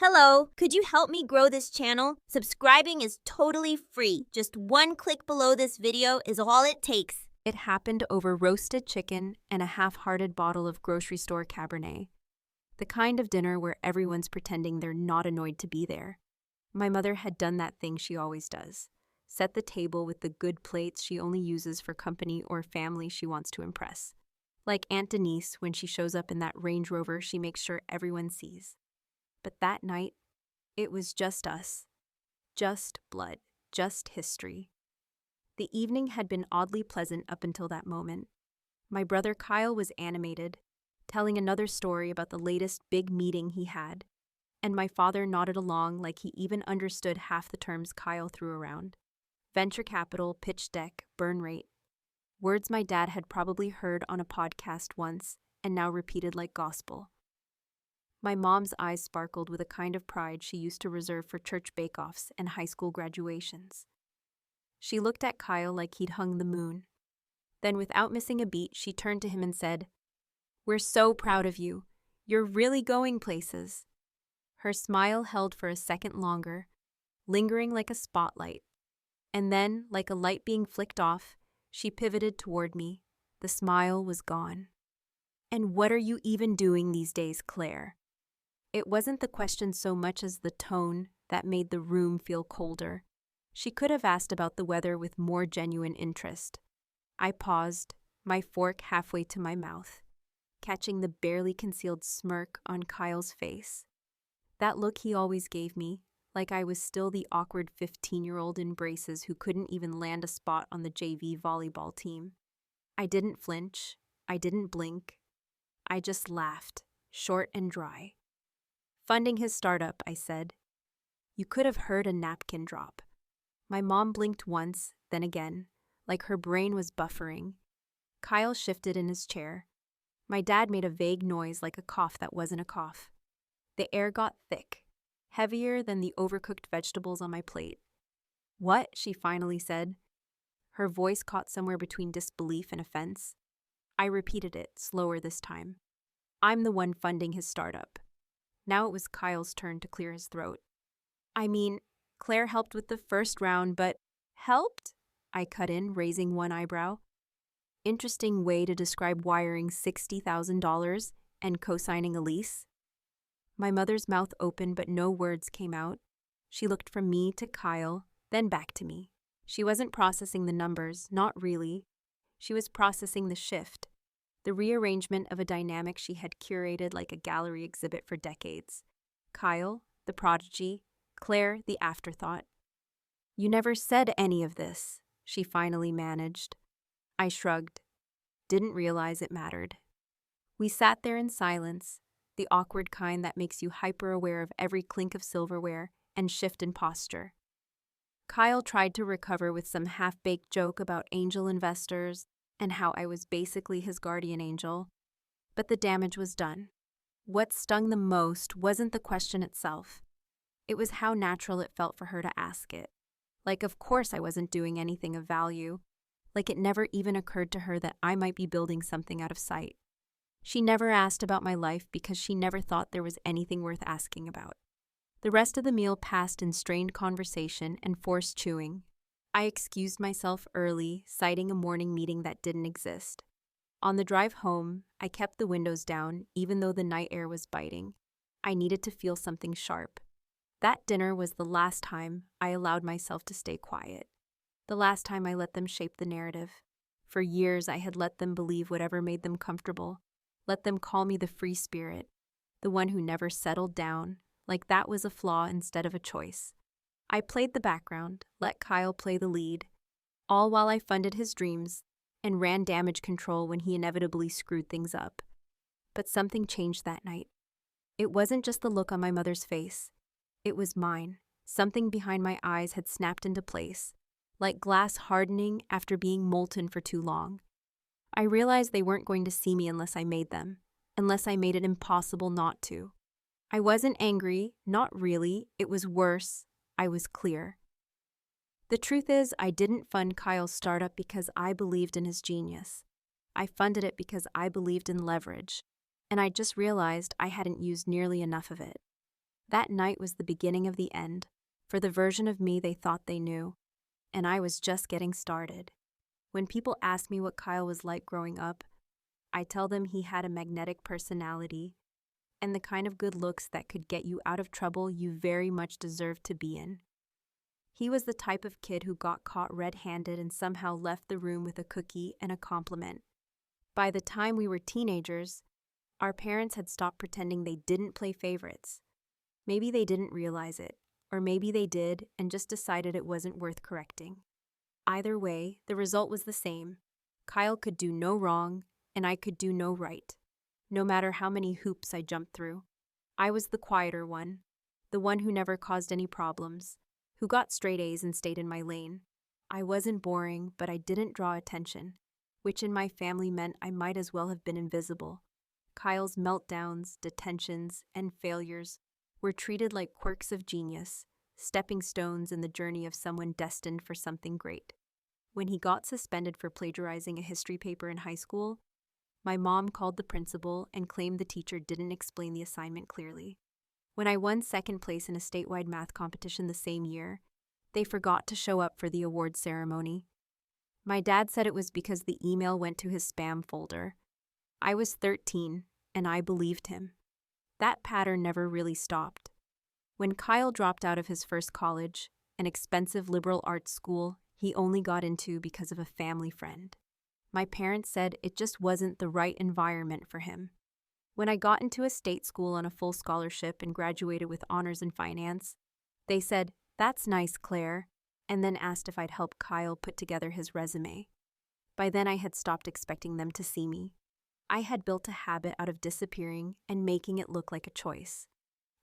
Hello, could you help me grow this channel? Subscribing is totally free. Just one click below this video is all it takes. It happened over roasted chicken and a half-hearted bottle of grocery store Cabernet. The kind of dinner where everyone's pretending they're not annoyed to be there. My mother had done that thing she always does. Set the table with the good plates she only uses for company or family she wants to impress. Like Aunt Denise, when she shows up in that Range Rover she makes sure everyone sees. But that night, it was just us. Just blood. Just history. The evening had been oddly pleasant up until that moment. My brother Kyle was animated, telling another story about the latest big meeting he had, and my father nodded along like he even understood half the terms Kyle threw around. Venture capital, pitch deck, burn rate. Words my dad had probably heard on a podcast once and now repeated like gospel. My mom's eyes sparkled with a kind of pride she used to reserve for church bake-offs and high school graduations. She looked at Kyle like he'd hung the moon. Then, without missing a beat, she turned to him and said, "We're so proud of you. You're really going places." Her smile held for a second longer, lingering like a spotlight. And then, like a light being flicked off, she pivoted toward me. The smile was gone. "And what are you even doing these days, Claire?" It wasn't the question so much as the tone that made the room feel colder. She could have asked about the weather with more genuine interest. I paused, my fork halfway to my mouth, catching the barely concealed smirk on Kyle's face. That look he always gave me, like I was still the awkward 15-year-old in braces who couldn't even land a spot on the JV volleyball team. I didn't flinch. I didn't blink. I just laughed, short and dry. "Funding his startup," I said. You could have heard a napkin drop. My mom blinked once, then again, like her brain was buffering. Kyle shifted in his chair. My dad made a vague noise like a cough that wasn't a cough. The air got thick, heavier than the overcooked vegetables on my plate. "What?" she finally said. Her voice caught somewhere between disbelief and offense. I repeated it, slower this time. "I'm the one funding his startup." Now it was Kyle's turn to clear his throat. "I mean, Claire helped with the first round, but—" "Helped?" I cut in, raising one eyebrow. Interesting way to describe wiring $60,000 and co-signing a lease. My mother's mouth opened, but no words came out. She looked from me to Kyle, then back to me. She wasn't processing the numbers, not really. She was processing the shift. The rearrangement of a dynamic she had curated like a gallery exhibit for decades. Kyle, the prodigy, Claire, the afterthought. "You never said any of this," she finally managed. I shrugged. Didn't realize it mattered. We sat there in silence, the awkward kind that makes you hyper-aware of every clink of silverware and shift in posture. Kyle tried to recover with some half-baked joke about angel investors and how I was basically his guardian angel, but the damage was done. What stung the most wasn't the question itself. It was how natural it felt for her to ask it. Like, of course I wasn't doing anything of value. Like it never even occurred to her that I might be building something out of sight. She never asked about my life because she never thought there was anything worth asking about. The rest of the meal passed in strained conversation and forced chewing. I excused myself early, citing a morning meeting that didn't exist. On the drive home, I kept the windows down, even though the night air was biting. I needed to feel something sharp. That dinner was the last time I allowed myself to stay quiet. The last time I let them shape the narrative. For years, I had let them believe whatever made them comfortable. Let them call me the free spirit, the one who never settled down, like that was a flaw instead of a choice. I played the background, let Kyle play the lead, all while I funded his dreams and ran damage control when he inevitably screwed things up. But something changed that night. It wasn't just the look on my mother's face. It was mine. Something behind my eyes had snapped into place, like glass hardening after being molten for too long. I realized they weren't going to see me unless I made them, unless I made it impossible not to. I wasn't angry, not really. It was worse. I was clear. The truth is, I didn't fund Kyle's startup because I believed in his genius. I funded it because I believed in leverage, and I just realized I hadn't used nearly enough of it. That night was the beginning of the end, for the version of me they thought they knew, and I was just getting started. When people ask me what Kyle was like growing up, I tell them he had a magnetic personality and the kind of good looks that could get you out of trouble you very much deserved to be in. He was the type of kid who got caught red-handed and somehow left the room with a cookie and a compliment. By the time we were teenagers, our parents had stopped pretending they didn't play favorites. Maybe they didn't realize it, or maybe they did and just decided it wasn't worth correcting. Either way, the result was the same. Kyle could do no wrong, and I could do no right. No matter how many hoops I jumped through. I was the quieter one, the one who never caused any problems, who got straight A's and stayed in my lane. I wasn't boring, but I didn't draw attention, which in my family meant I might as well have been invisible. Kyle's meltdowns, detentions, and failures were treated like quirks of genius, stepping stones in the journey of someone destined for something great. When he got suspended for plagiarizing a history paper in high school, my mom called the principal and claimed the teacher didn't explain the assignment clearly. When I won second place in a statewide math competition the same year, they forgot to show up for the awards ceremony. My dad said it was because the email went to his spam folder. I was 13, and I believed him. That pattern never really stopped. When Kyle dropped out of his first college, an expensive liberal arts school he only got into because of a family friend, my parents said it just wasn't the right environment for him. When I got into a state school on a full scholarship and graduated with honors in finance, they said, "That's nice, Claire," and then asked if I'd help Kyle put together his resume. By then I had stopped expecting them to see me. I had built a habit out of disappearing and making it look like a choice.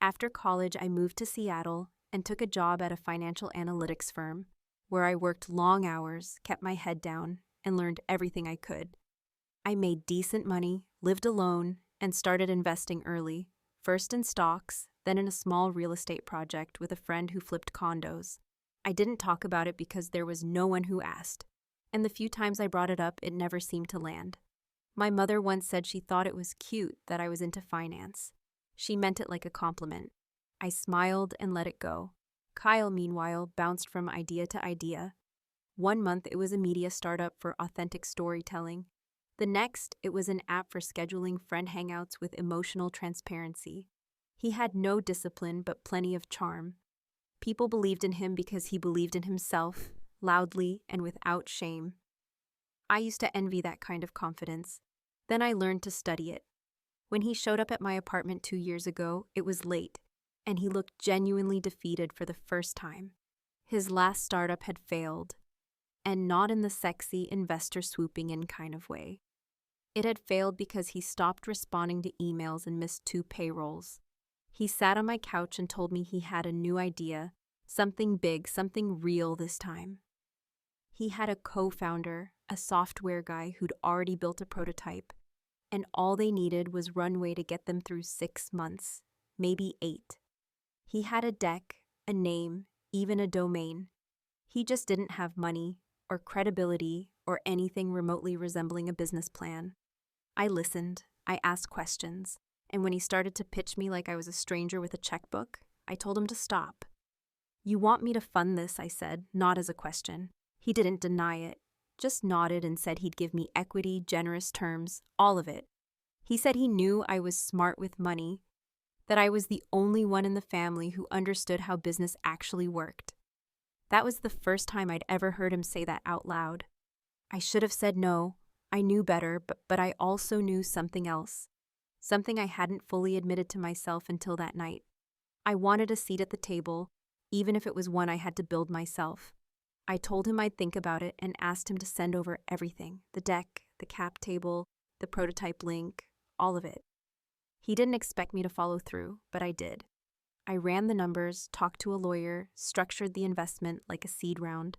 After college, I moved to Seattle and took a job at a financial analytics firm, where I worked long hours, kept my head down, and learned everything I could. I made decent money, lived alone, and started investing early, first in stocks, then in a small real estate project with a friend who flipped condos. I didn't talk about it because there was no one who asked, and the few times I brought it up, it never seemed to land. My mother once said she thought it was cute that I was into finance. She meant it like a compliment. I smiled and let it go. Kyle, meanwhile, bounced from idea to idea. One month, it was a media startup for authentic storytelling. The next, it was an app for scheduling friend hangouts with emotional transparency. He had no discipline, but plenty of charm. People believed in him because he believed in himself, loudly and without shame. I used to envy that kind of confidence. Then I learned to study it. When he showed up at my apartment 2 years ago, it was late, and he looked genuinely defeated for the first time. His last startup had failed, and not in the sexy investor swooping in kind of way. It had failed because he stopped responding to emails and missed 2 payrolls. He sat on my couch and told me he had a new idea, something big, something real this time. He had a co-founder, a software guy who'd already built a prototype, and all they needed was runway to get them through 6 months, maybe 8. He had a deck, a name, even a domain. He just didn't have money, or credibility, or anything remotely resembling a business plan. I listened, I asked questions, and when he started to pitch me like I was a stranger with a checkbook, I told him to stop. "You want me to fund this," I said, not as a question. He didn't deny it, just nodded and said he'd give me equity, generous terms, all of it. He said he knew I was smart with money, that I was the only one in the family who understood how business actually worked. That was the first time I'd ever heard him say that out loud. I should have said no. I knew better, but I also knew something else. Something I hadn't fully admitted to myself until that night. I wanted a seat at the table, even if it was one I had to build myself. I told him I'd think about it and asked him to send over everything, the deck, the cap table, the prototype link, all of it. He didn't expect me to follow through, but I did. I ran the numbers, talked to a lawyer, structured the investment like a seed round,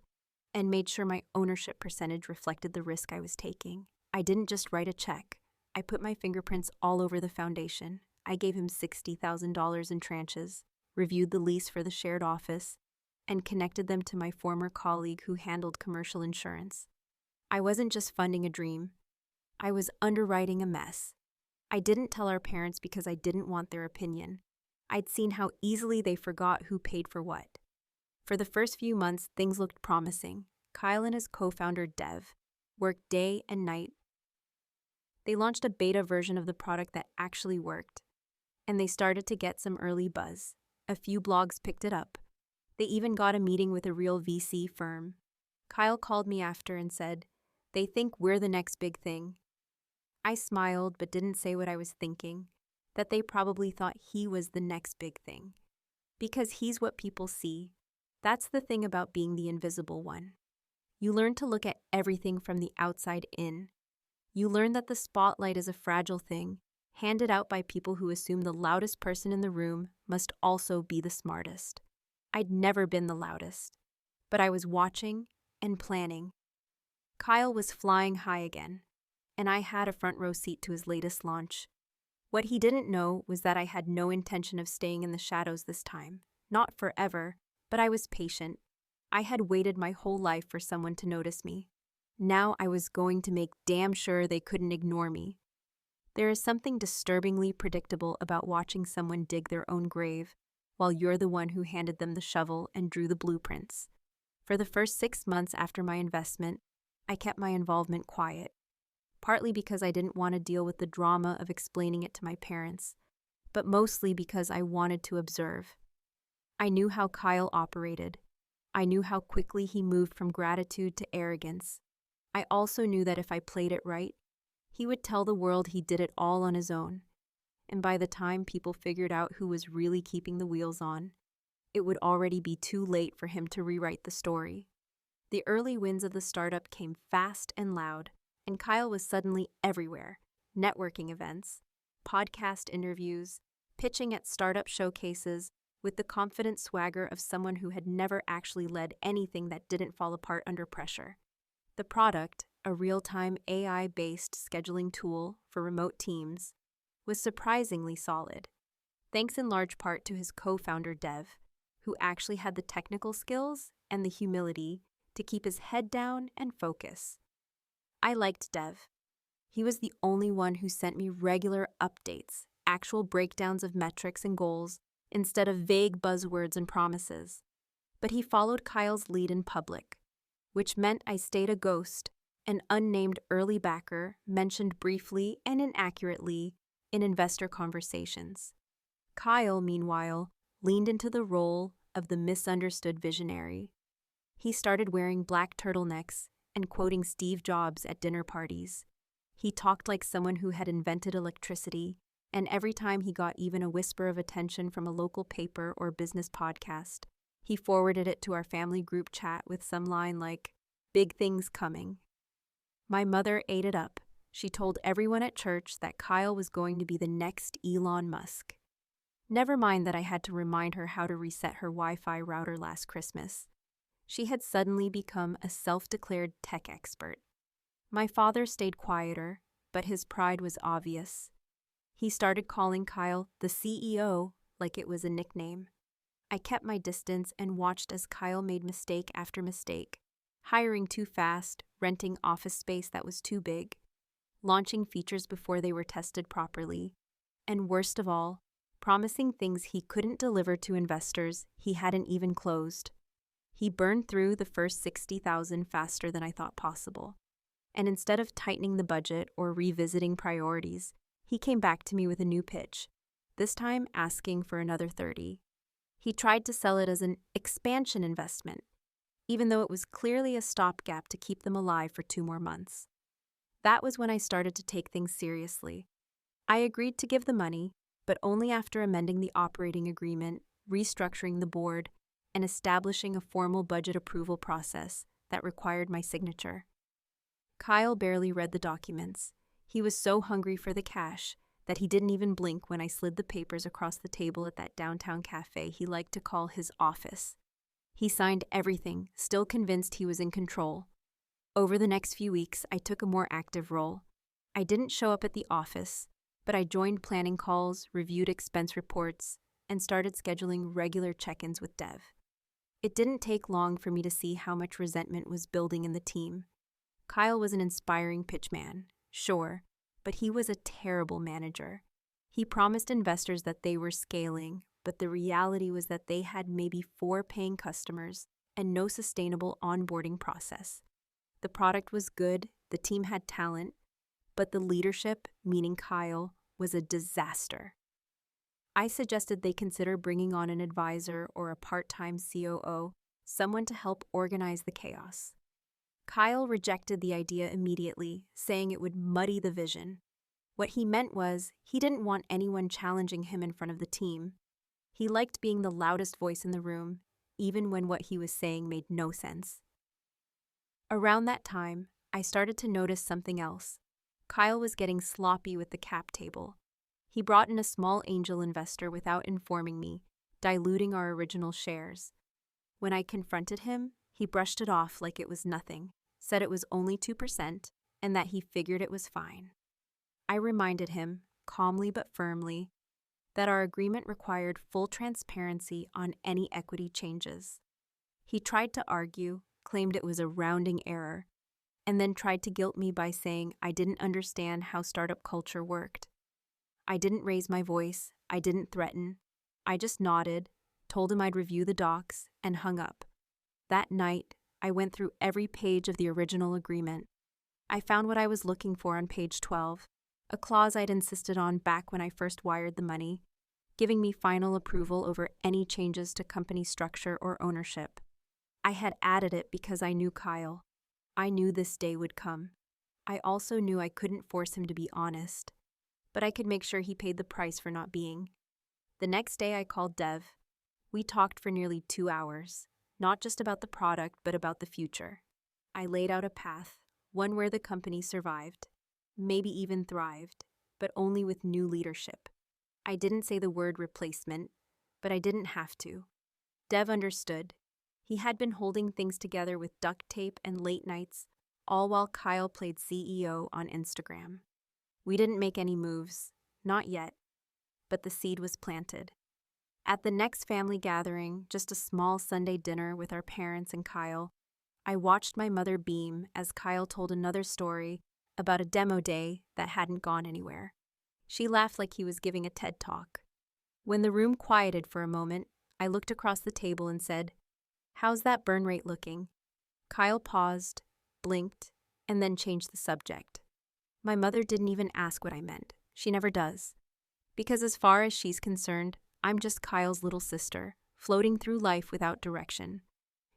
and made sure my ownership percentage reflected the risk I was taking. I didn't just write a check. I put my fingerprints all over the foundation. I gave him $60,000 in tranches, reviewed the lease for the shared office, and connected them to my former colleague who handled commercial insurance. I wasn't just funding a dream. I was underwriting a mess. I didn't tell our parents because I didn't want their opinion. I'd seen how easily they forgot who paid for what. For the first few months, things looked promising. Kyle and his co-founder, Dev, worked day and night. They launched a beta version of the product that actually worked, and they started to get some early buzz. A few blogs picked it up. They even got a meeting with a real VC firm. Kyle called me after and said, "They think we're the next big thing." I smiled but didn't say what I was thinking, that they probably thought he was the next big thing. Because he's what people see. That's the thing about being the invisible one. You learn to look at everything from the outside in. You learn that the spotlight is a fragile thing, handed out by people who assume the loudest person in the room must also be the smartest. I'd never been the loudest, but I was watching and planning. Kyle was flying high again, and I had a front row seat to his latest launch. What he didn't know was that I had no intention of staying in the shadows this time. Not forever, but I was patient. I had waited my whole life for someone to notice me. Now I was going to make damn sure they couldn't ignore me. There is something disturbingly predictable about watching someone dig their own grave while you're the one who handed them the shovel and drew the blueprints. For the first 6 months after my investment, I kept my involvement quiet, partly because I didn't want to deal with the drama of explaining it to my parents, but mostly because I wanted to observe. I knew how Kyle operated. I knew how quickly he moved from gratitude to arrogance. I also knew that if I played it right, he would tell the world he did it all on his own. And by the time people figured out who was really keeping the wheels on, it would already be too late for him to rewrite the story. The early wins of the startup came fast and loud, and Kyle was suddenly everywhere. Networking events, podcast interviews, pitching at startup showcases, with the confident swagger of someone who had never actually led anything that didn't fall apart under pressure. The product, a real-time AI-based scheduling tool for remote teams, was surprisingly solid, thanks in large part to his co-founder Dev, who actually had the technical skills and the humility to keep his head down and focus. I liked Dev. He was the only one who sent me regular updates, actual breakdowns of metrics and goals, instead of vague buzzwords and promises. But he followed Kyle's lead in public, which meant I stayed a ghost, an unnamed early backer mentioned briefly and inaccurately in investor conversations. Kyle, meanwhile, leaned into the role of the misunderstood visionary. He started wearing black turtlenecks and quoting Steve Jobs at dinner parties. He talked like someone who had invented electricity, and every time he got even a whisper of attention from a local paper or business podcast, he forwarded it to our family group chat with some line like, "Big things coming." My mother ate it up. She told everyone at church that Kyle was going to be the next Elon Musk. Never mind that I had to remind her how to reset her Wi-Fi router last Christmas. She had suddenly become a self-declared tech expert. My father stayed quieter, but his pride was obvious. He started calling Kyle the CEO like it was a nickname. I kept my distance and watched as Kyle made mistake after mistake, hiring too fast, renting office space that was too big, launching features before they were tested properly, and worst of all, promising things he couldn't deliver to investors he hadn't even closed. He burned through the first 60,000 faster than I thought possible. And instead of tightening the budget or revisiting priorities, he came back to me with a new pitch, this time asking for another 30. He tried to sell it as an expansion investment, even though it was clearly a stopgap to keep them alive for 2 more months. That was when I started to take things seriously. I agreed to give the money, but only after amending the operating agreement, restructuring the board, and establishing a formal budget approval process that required my signature. Kyle barely read the documents. He was so hungry for the cash that he didn't even blink when I slid the papers across the table at that downtown cafe he liked to call his office. He signed everything, still convinced he was in control. Over the next few weeks, I took a more active role. I didn't show up at the office, but I joined planning calls, reviewed expense reports, and started scheduling regular check-ins with Dev. It didn't take long for me to see how much resentment was building in the team. Kyle was an inspiring pitchman, sure, but he was a terrible manager. He promised investors that they were scaling, but the reality was that they had maybe 4 paying customers and no sustainable onboarding process. The product was good, the team had talent, but the leadership, meaning Kyle, was a disaster. I suggested they consider bringing on an advisor or a part-time COO, someone to help organize the chaos. Kyle rejected the idea immediately, saying it would muddy the vision. What he meant was he didn't want anyone challenging him in front of the team. He liked being the loudest voice in the room, even when what he was saying made no sense. Around that time, I started to notice something else. Kyle was getting sloppy with the cap table. He brought in a small angel investor without informing me, diluting our original shares. When I confronted him, he brushed it off like it was nothing, said it was only 2%, and that he figured it was fine. I reminded him, calmly but firmly, that our agreement required full transparency on any equity changes. He tried to argue, claimed it was a rounding error, and then tried to guilt me by saying I didn't understand how startup culture worked. I didn't raise my voice, I didn't threaten. I just nodded, told him I'd review the docs, and hung up. That night, I went through every page of the original agreement. I found what I was looking for on page 12, a clause I'd insisted on back when I first wired the money, giving me final approval over any changes to company structure or ownership. I had added it because I knew Kyle. I knew this day would come. I also knew I couldn't force him to be honest, but I could make sure he paid the price for not being. The next day I called Dev. We talked for nearly 2 hours, not just about the product, but about the future. I laid out a path, one where the company survived, maybe even thrived, but only with new leadership. I didn't say the word replacement, but I didn't have to. Dev understood. He had been holding things together with duct tape and late nights, all while Kyle played CEO on Instagram. We didn't make any moves, not yet, but the seed was planted. At the next family gathering, just a small Sunday dinner with our parents and Kyle, I watched my mother beam as Kyle told another story about a demo day that hadn't gone anywhere. She laughed like he was giving a TED Talk. When the room quieted for a moment, I looked across the table and said, "How's that burn rate looking?" Kyle paused, blinked, and then changed the subject. My mother didn't even ask what I meant. She never does. Because as far as she's concerned, I'm just Kyle's little sister, floating through life without direction.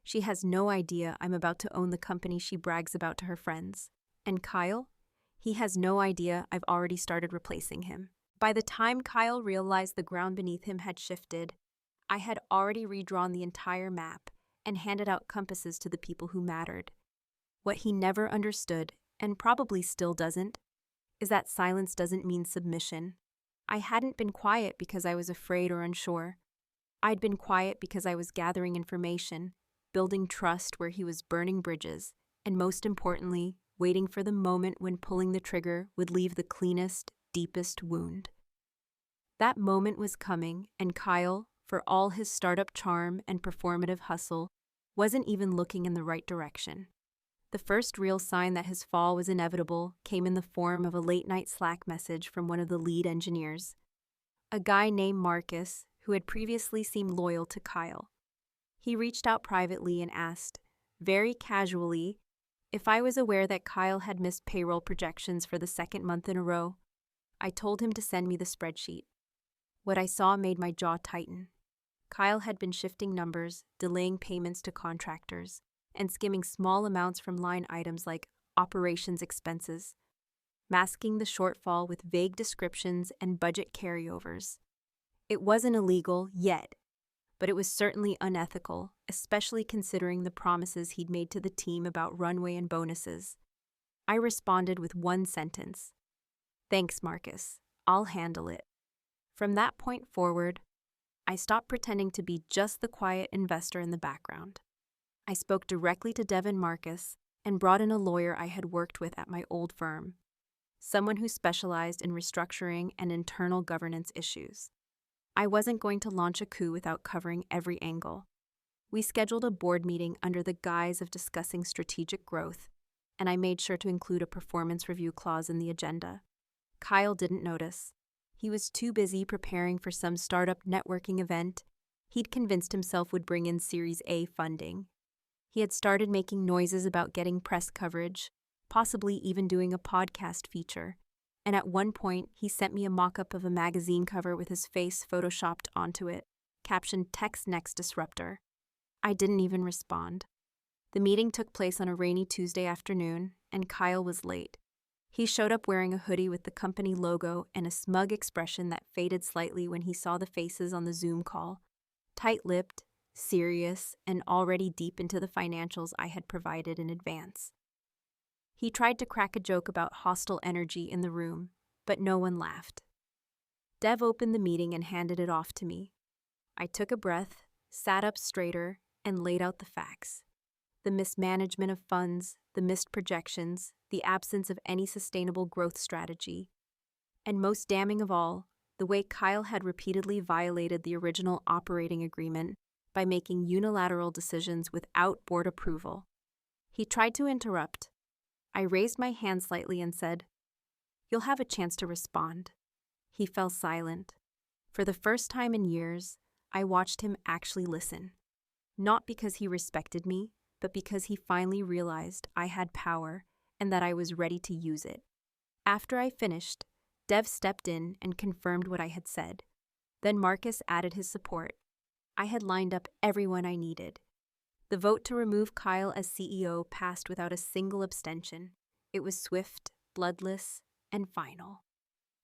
She has no idea I'm about to own the company she brags about to her friends. And Kyle? He has no idea I've already started replacing him. By the time Kyle realized the ground beneath him had shifted, I had already redrawn the entire map and handed out compasses to the people who mattered. What he never understood, and probably still doesn't, is that silence doesn't mean submission. I hadn't been quiet because I was afraid or unsure. I'd been quiet because I was gathering information, building trust where he was burning bridges, and most importantly, waiting for the moment when pulling the trigger would leave the cleanest, deepest wound. That moment was coming, and Kyle, for all his startup charm and performative hustle, wasn't even looking in the right direction. The first real sign that his fall was inevitable came in the form of a late-night Slack message from one of the lead engineers, a guy named Marcus who had previously seemed loyal to Kyle. He reached out privately and asked, very casually, if I was aware that Kyle had missed payroll projections for the second month in a row. I told him to send me the spreadsheet. What I saw made my jaw tighten. Kyle had been shifting numbers, delaying payments to contractors, and skimming small amounts from line items like operations expenses, masking the shortfall with vague descriptions and budget carryovers. It wasn't illegal yet, but it was certainly unethical, especially considering the promises he'd made to the team about runway and bonuses. I responded with one sentence. "Thanks, Marcus. I'll handle it." From that point forward, I stopped pretending to be just the quiet investor in the background. I spoke directly to Devin Marcus and brought in a lawyer I had worked with at my old firm, someone who specialized in restructuring and internal governance issues. I wasn't going to launch a coup without covering every angle. We scheduled a board meeting under the guise of discussing strategic growth, and I made sure to include a performance review clause in the agenda. Kyle didn't notice. He was too busy preparing for some startup networking event he'd convinced himself would bring in Series A funding. He had started making noises about getting press coverage, possibly even doing a podcast feature, and at one point he sent me a mock-up of a magazine cover with his face photoshopped onto it, captioned Tech's Next Disruptor. I didn't even respond. The meeting took place on a rainy Tuesday afternoon, and Kyle was late. He showed up wearing a hoodie with the company logo and a smug expression that faded slightly when he saw the faces on the Zoom call. Tight-lipped, serious, and already deep into the financials I had provided in advance. He tried to crack a joke about hostile energy in the room, but no one laughed. Dev opened the meeting and handed it off to me. I took a breath, sat up straighter, and laid out the facts. The mismanagement of funds, the missed projections, the absence of any sustainable growth strategy, and most damning of all, the way Kyle had repeatedly violated the original operating agreement by making unilateral decisions without board approval. He tried to interrupt. I raised my hand slightly and said, "You'll have a chance to respond." He fell silent. For the first time in years, I watched him actually listen. Not because he respected me, but because he finally realized I had power and that I was ready to use it. After I finished, Dev stepped in and confirmed what I had said. Then Marcus added his support. I had lined up everyone I needed. The vote to remove Kyle as CEO passed without a single abstention. It was swift, bloodless, and final.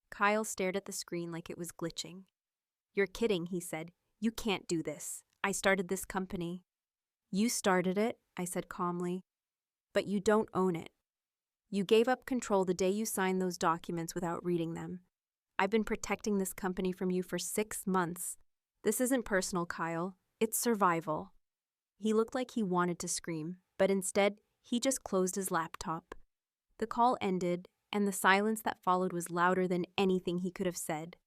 Kyle stared at the screen like it was glitching. "You're kidding," he said. "You can't do this. I started this company." "You started it," I said calmly, "but you don't own it. You gave up control the day you signed those documents without reading them. I've been protecting this company from you for 6 months. This isn't personal, Kyle. It's survival." He looked like he wanted to scream, but instead, he just closed his laptop. The call ended, and the silence that followed was louder than anything he could have said.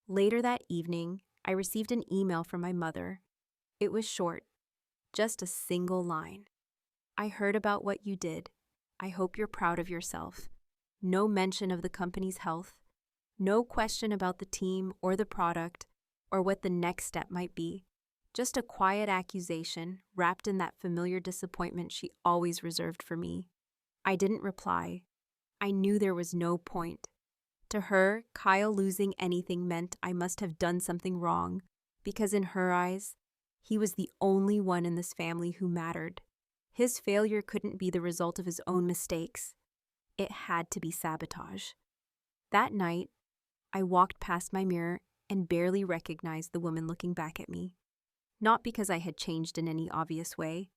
Later that evening, I received an email from my mother. It was short, just a single line. "I heard about what you did. I hope you're proud of yourself." No mention of the company's health, no question about the team or the product or what the next step might be. Just a quiet accusation wrapped in that familiar disappointment she always reserved for me. I didn't reply. I knew there was no point. To her, Kyle losing anything meant I must have done something wrong, because in her eyes, he was the only one in this family who mattered. His failure couldn't be the result of his own mistakes. It had to be sabotage. That night, I walked past my mirror and barely recognized the woman looking back at me. Not because I had changed in any obvious way,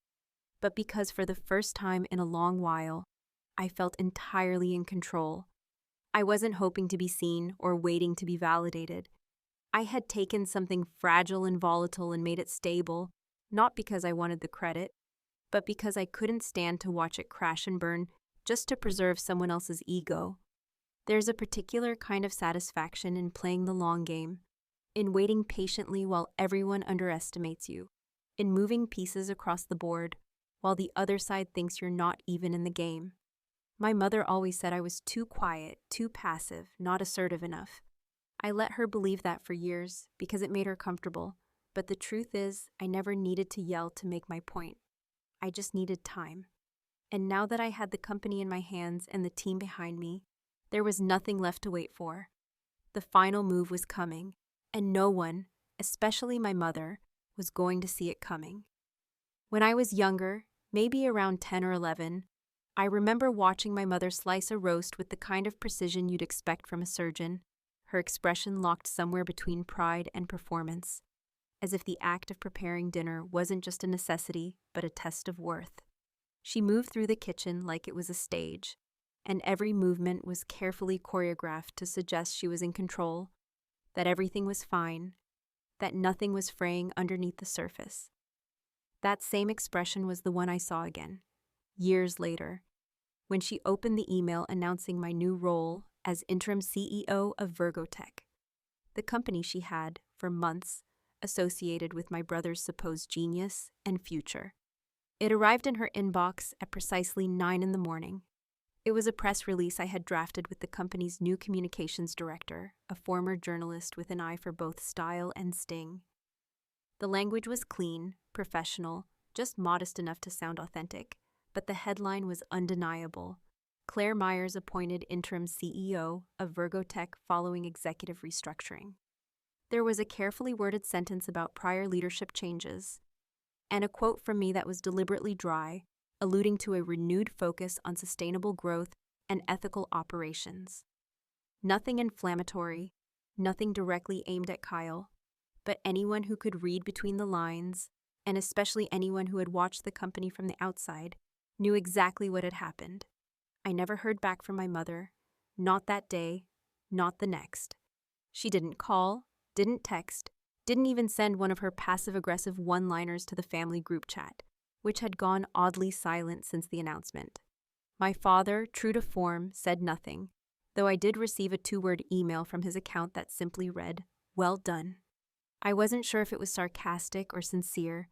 but because for the first time in a long while, I felt entirely in control. I wasn't hoping to be seen or waiting to be validated. I had taken something fragile and volatile and made it stable, not because I wanted the credit, but because I couldn't stand to watch it crash and burn just to preserve someone else's ego. There's a particular kind of satisfaction in playing the long game, in waiting patiently while everyone underestimates you, in moving pieces across the board while the other side thinks you're not even in the game. My mother always said I was too quiet, too passive, not assertive enough. I let her believe that for years because it made her comfortable, but the truth is I never needed to yell to make my point. I just needed time. And now that I had the company in my hands and the team behind me, there was nothing left to wait for. The final move was coming, and no one, especially my mother, was going to see it coming. When I was younger, maybe around 10 or 11, I remember watching my mother slice a roast with the kind of precision you'd expect from a surgeon, her expression locked somewhere between pride and performance, as if the act of preparing dinner wasn't just a necessity, but a test of worth. She moved through the kitchen like it was a stage, and every movement was carefully choreographed to suggest she was in control, that everything was fine, that nothing was fraying underneath the surface. That same expression was the one I saw again, years later, when she opened the email announcing my new role as interim CEO of Virgotech, the company she had, for months, associated with my brother's supposed genius and future. It arrived in her inbox at precisely 9 in the morning. It was a press release I had drafted with the company's new communications director, a former journalist with an eye for both style and sting. The language was clean, professional, just modest enough to sound authentic, but the headline was undeniable. Claire Myers appointed interim CEO of Virgotech following executive restructuring. There was a carefully worded sentence about prior leadership changes, and a quote from me that was deliberately dry, alluding to a renewed focus on sustainable growth and ethical operations. Nothing inflammatory, nothing directly aimed at Kyle, but anyone who could read between the lines, and especially anyone who had watched the company from the outside, knew exactly what had happened. I never heard back from my mother, not that day, not the next. She didn't call, didn't text, didn't even send one of her passive-aggressive one-liners to the family group chat, which had gone oddly silent since the announcement. My father, true to form, said nothing, though I did receive a 2-word email from his account that simply read, "Well done." I wasn't sure if it was sarcastic or sincere,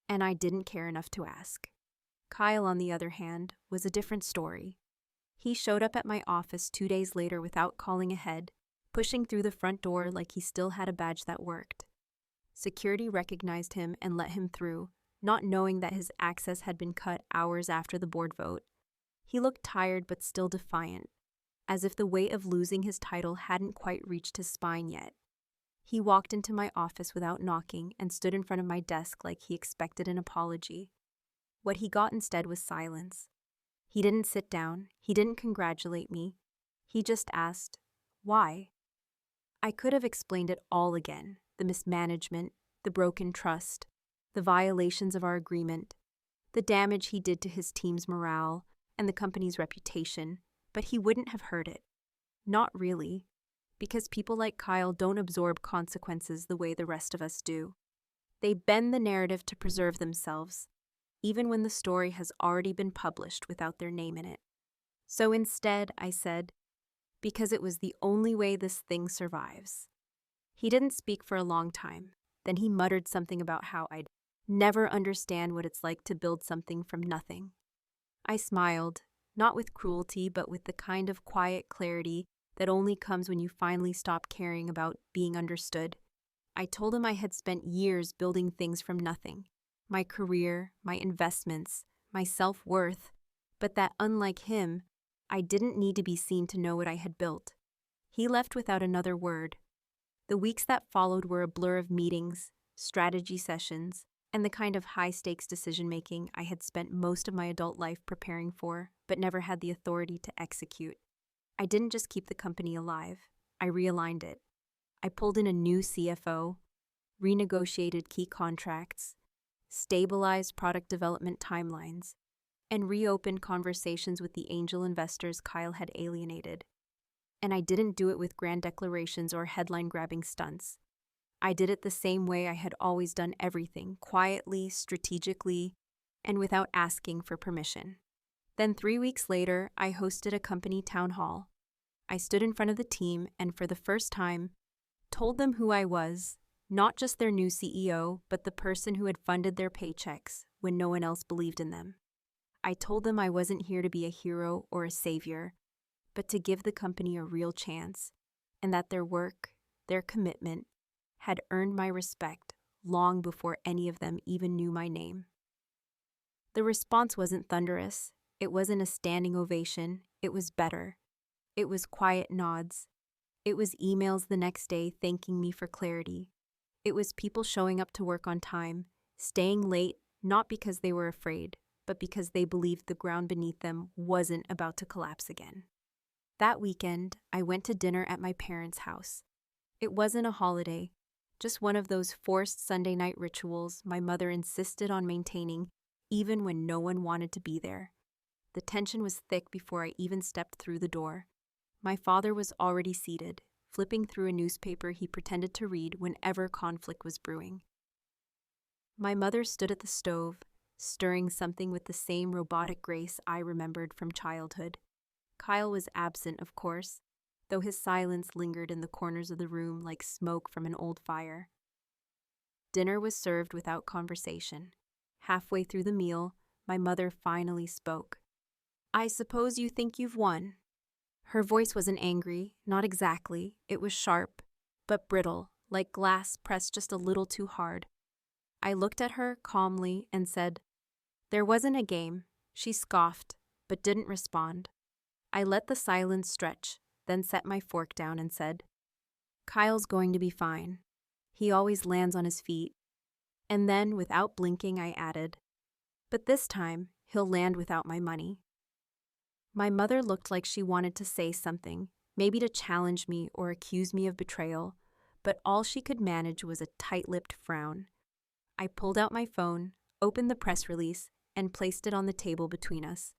and I didn't care enough to ask. Kyle, on the other hand, was a different story. He showed up at my office 2 days later without calling ahead, pushing through the front door like he still had a badge that worked. Security recognized him and let him through, not knowing that his access had been cut hours after the board vote. He looked tired but still defiant, as if the weight of losing his title hadn't quite reached his spine yet. He walked into my office without knocking and stood in front of my desk like he expected an apology. What he got instead was silence. He didn't sit down, he didn't congratulate me. He just asked, "Why?" I could have explained it all again, the mismanagement, the broken trust, the violations of our agreement, the damage he did to his team's morale and the company's reputation, but he wouldn't have heard it. Not really, because people like Kyle don't absorb consequences the way the rest of us do. They bend the narrative to preserve themselves, even when the story has already been published without their name in it. So instead, I said, because it was the only way this thing survives. He didn't speak for a long time. Then he muttered something about how I'd never understand what it's like to build something from nothing. I smiled, not with cruelty, but with the kind of quiet clarity that only comes when you finally stop caring about being understood. I told him I had spent years building things from nothing. My career, my investments, my self-worth, but that unlike him, I didn't need to be seen to know what I had built. He left without another word. The weeks that followed were a blur of meetings, strategy sessions, and the kind of high-stakes decision-making I had spent most of my adult life preparing for, but never had the authority to execute. I didn't just keep the company alive, I realigned it. I pulled in a new CFO, renegotiated key contracts, stabilized product development timelines, and reopened conversations with the angel investors Kyle had alienated. And I didn't do it with grand declarations or headline-grabbing stunts. I did it the same way I had always done everything, quietly, strategically, and without asking for permission. Then 3 weeks later, I hosted a company town hall. I stood in front of the team and for the first time, told them who I was, not just their new CEO, but the person who had funded their paychecks when no one else believed in them. I told them I wasn't here to be a hero or a savior, but to give the company a real chance, and that their work, their commitment, had earned my respect long before any of them even knew my name. The response wasn't thunderous. It wasn't a standing ovation. It was better. It was quiet nods. It was emails the next day thanking me for clarity. It was people showing up to work on time, staying late, not because they were afraid, but because they believed the ground beneath them wasn't about to collapse again. That weekend, I went to dinner at my parents' house. It wasn't a holiday, just one of those forced Sunday night rituals my mother insisted on maintaining even when no one wanted to be there. The tension was thick before I even stepped through the door. My father was already seated, flipping through a newspaper he pretended to read whenever conflict was brewing. My mother stood at the stove, stirring something with the same robotic grace I remembered from childhood. Kyle was absent, of course, though his silence lingered in the corners of the room like smoke from an old fire. Dinner was served without conversation. Halfway through the meal, my mother finally spoke. I suppose you think you've won. Her voice wasn't angry, not exactly. It was sharp, but brittle, like glass pressed just a little too hard. I looked at her calmly and said, "There wasn't a game." She scoffed, but didn't respond. I let the silence stretch, then set my fork down and said, "Kyle's going to be fine. He always lands on his feet." And then, without blinking, I added, "But this time, he'll land without my money." My mother looked like she wanted to say something, maybe to challenge me or accuse me of betrayal, but all she could manage was a tight-lipped frown. I pulled out my phone, opened the press release, and placed it on the table between us.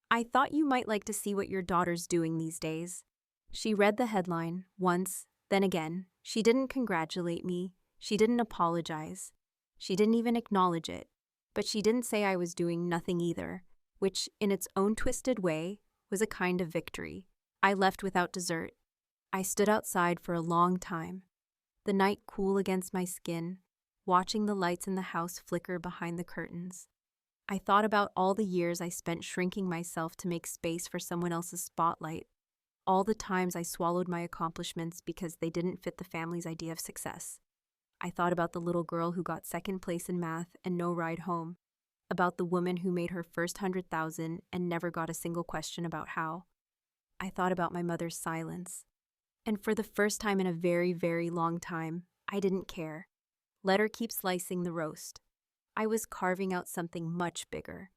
"I thought you might like to see what your daughter's doing these days." She read the headline once, then again. She didn't congratulate me. She didn't apologize. She didn't even acknowledge it. But she didn't say I was doing nothing either, which, in its own twisted way, was a kind of victory. I left without dessert. I stood outside for a long time, the night cool against my skin, watching the lights in the house flicker behind the curtains. I thought about all the years I spent shrinking myself to make space for someone else's spotlight, all the times I swallowed my accomplishments because they didn't fit the family's idea of success. I thought about the little girl who got second place in math and no ride home, about the woman who made her first 100,000 and never got a single question about how. I thought about my mother's silence. And for the first time in a very, very long time, I didn't care. Let her keep slicing the roast. I was carving out something much bigger.